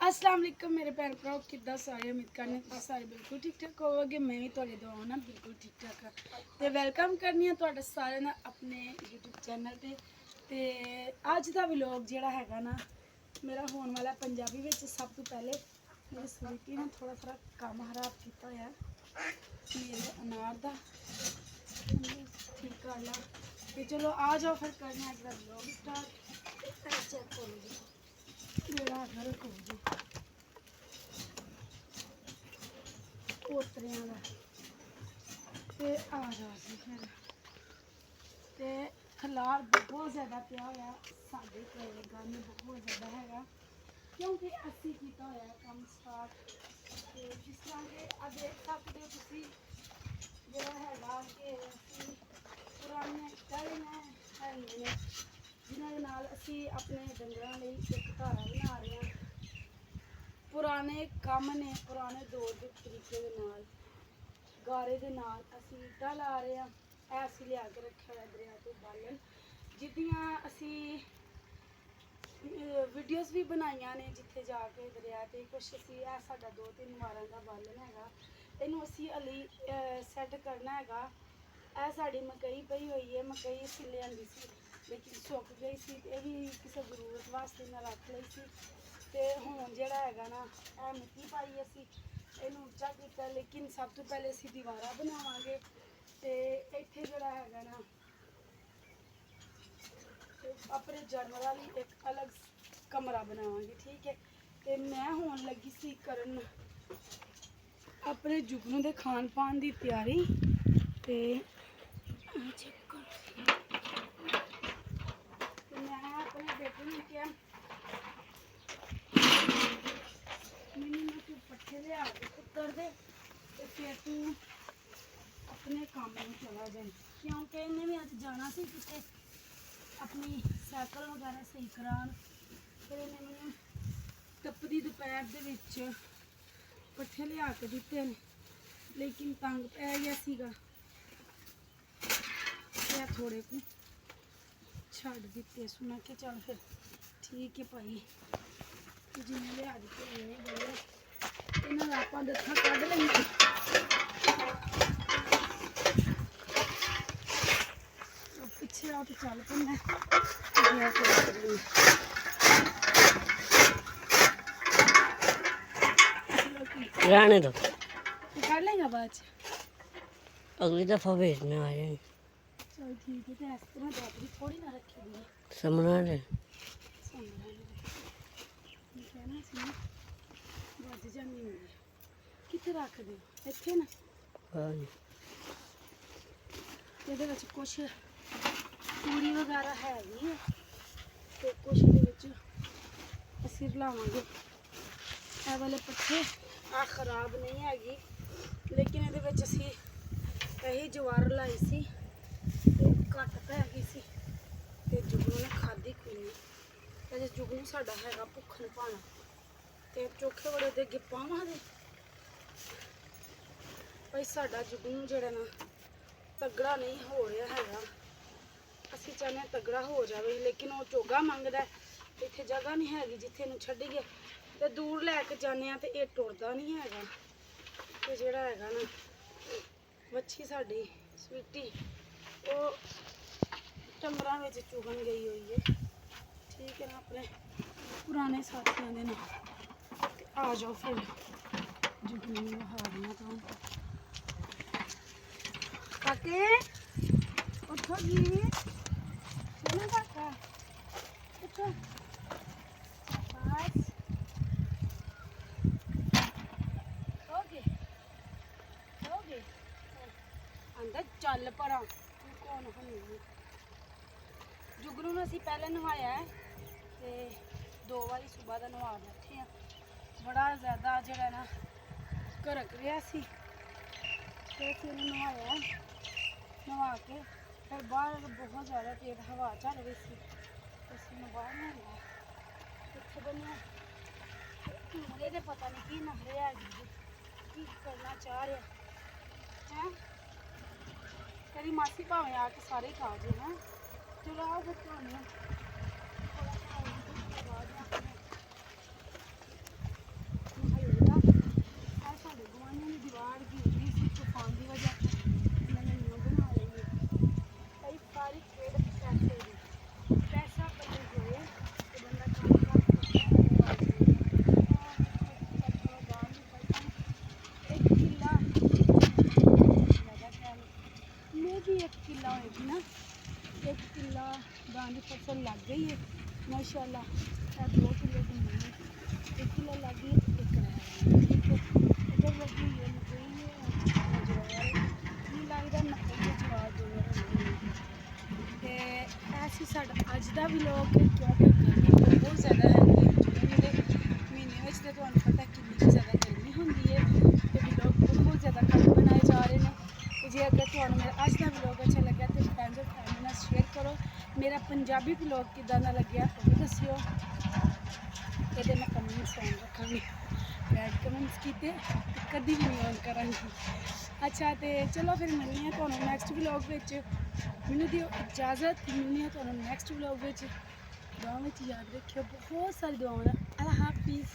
अस्सलाम वालेकुम मेरे भैन भ्राओ किद्दां सारे उम्मीद करने सारे बिल्कुल ठीक ठाक होवोगे। मैं भी तुहाडी दुआवां नाल बिल्कुल ठीक ठाक हाँ ते वेलकम करनी है तुहाडा सारेयां दा अपने यूट्यूब चैनल ते अज दा व्लॉग जिहड़ा हैगा ना मेरा होने वाला पंजाबी विच। सब तो पहले मेरी स्वीटी ने थोड़ा थोड़ा काम खराब किया होया मेरे अनार दा ठीक कर ला ते चलो आ जाओ फिर करने अज दा व्लॉग स्टार्ट। चेक करो जी मेरा घर हो जी पोतरियां दा ते आ जाओ जी फिर ते खलार बहुत ज़्यादा पिया होया साडे घरे गंद बहुत ज़्यादा हैगा क्योंकि असी कीता होया काम स्टार्ट ते जिस तरह के आ देख सकते हो तुसी जिहड़ा हैगा कि असी पुराने टहलियां हैगियां ने जिन्हां दे नाल असी अपने डंगरां लई इक धारा बना रहे हैं। पुराने काम ने पुराने दौर के तरीके दे नाल गारे दे नाल असी ईटा ला रहे हैं। ऐसी लिया के रखा हुआ दरिया तो बालन जिद्दियां असी वीडियोज़ भी बनाइया ने जिथे जाके दरिया ते कुछ असी है साडा 2-3 वारां दा बालन हैगा इनू असी हली सैट करना हैगा। ए साडी मकई पई हुई है मकई असी लियांदी सी लेकिन सुक गई सी ये भी किसी जरूरत वास्ते मैं रख लई सी ते हुण जिहड़ा हैगा ना ए मिट्टी पाई असी इनू उच्चा कीता लेकिन सब तो पहले असी दीवारा बनावांगे ते इत्थे जिहड़ा हैगा ना अपने जानवरां लई एक अलग कमरा बनावांगे ठीक है। ते मैं होण लगी सी करन अपने जुगनू दे खान पान दी तैयारी ते मैं अपने बेटे नूं कहा मैनूं तू पट्ठे लिया के पुत्तर दे ते फिर तू अपने काम में चला जाए क्योंकि इन्हें भी अज जाना सी किते अपनी साइकिल वगैरह सही करान। फिर इन्हें मैनूं तपदी दोपहर दे विच पट्ठे लिया के दिते ने लेकिन तंग पै गया सीगा थोड़े को छड़ दिते सो मैं कि चल फिर ठीक है भाई जिन्हें लिया दिते इन्ने बड़े इन्हां दा आपां दत्था कढ लईआं पिछे आओ तो चल पैंदा रहने दो कर लेगा बाद अगली दफा भेजना आ जाए। चल ठीक है तो इस तरह दादरी थोड़ी ना रखी हुई है समझना है कहना सी बज जानी होंगी कितने रख दो इतने ना ये कुछ पूरी वगैरह है भी है तो कुछ असी रलावांगे ए वाले पट्ठे आ खराब नहीं हैगी लेकिन ये असी यही जवार लाई सी घट पै गई सी ते जुगनू ने खाधी कोई नहीं अजे जुगनू साडा हैगा भुखन भाना ते चोखे बड़े दे अगे पावां दे भाई साडा जुगनू जिहड़ा ना तगड़ा नहीं हो रहा हैगा असी चाहते तगड़ा हो जाए लेकिन वो चोगा मंगदा इत्थे जगह नहीं हैगी जिथे इनू छड्डिए ते दूर लैके जाने तो ये टुरदा नहीं हैगा ते जिहड़ा हैगा ना मच्छी साडी स्वीटी वो डंगरां विच चुगन गई हुई है ठीक है ना अपने पुराने साथियों के नाल आ जाओ फिर जुगनू हारियां तो काके उठो जी सुनो काका उठो बस ओके ओके अंदर चल पड़ा तू कौन हनी जुगनू ने असी पहले नहाया है ते 2 बारी सुबह का नवा बैठे हैं बड़ा ज़्यादा जरा ना घरक रहा सी तो फिर नहाया नवा के फिर बाहर बहुत ज़्यादा तेज हवा चल रही सी असी बाहर नहाया इतने बनिया घूमने के पता नहीं की नखरे है की करना चाह रहा है तेरी मासी भावें आके सारे खा जे हैं चलो आओ फिर माशाल्लाह ये 2 किलो की नहीं 1 किलो लगी 1 रह ठीक है इधर लगी ये मकई ज्वार नहीं लगता मकई ते ज्वार दोनों ते ऐसी साडा अज दा व्लॉग क्योंकि गर्मी बहुत ज़्यादा है जून दे महीने में तो तुहानू पता कितनी ज़्यादा गर्मी होंदी है ते व्लॉग बहुत ज़्यादा घट बनाए जा रहे हैं जे अगर तुहानू मेरा अज का व्लॉग अच्छा लगे तो फ्रेंड्स और फैमिली नाल शेयर करो मेरा पंजाबी व्लॉग किदां दा लग्या वो भी दस्सिओ ये मैं कमेंट्स ऑन रखांगी बैड कमेंट्स कीते कभी भी नहीं ऑन करांगी अच्छा तो चलो फिर मिलनी है तुहानू नैक्सट व्लॉग विच मैनू दिओ इजाज़त मिलनी है तुहानू नैक्सट व्लॉग विच दुआवां विच याद रखियो बहुत सारी दुआवां अल्लाह हाफिज़।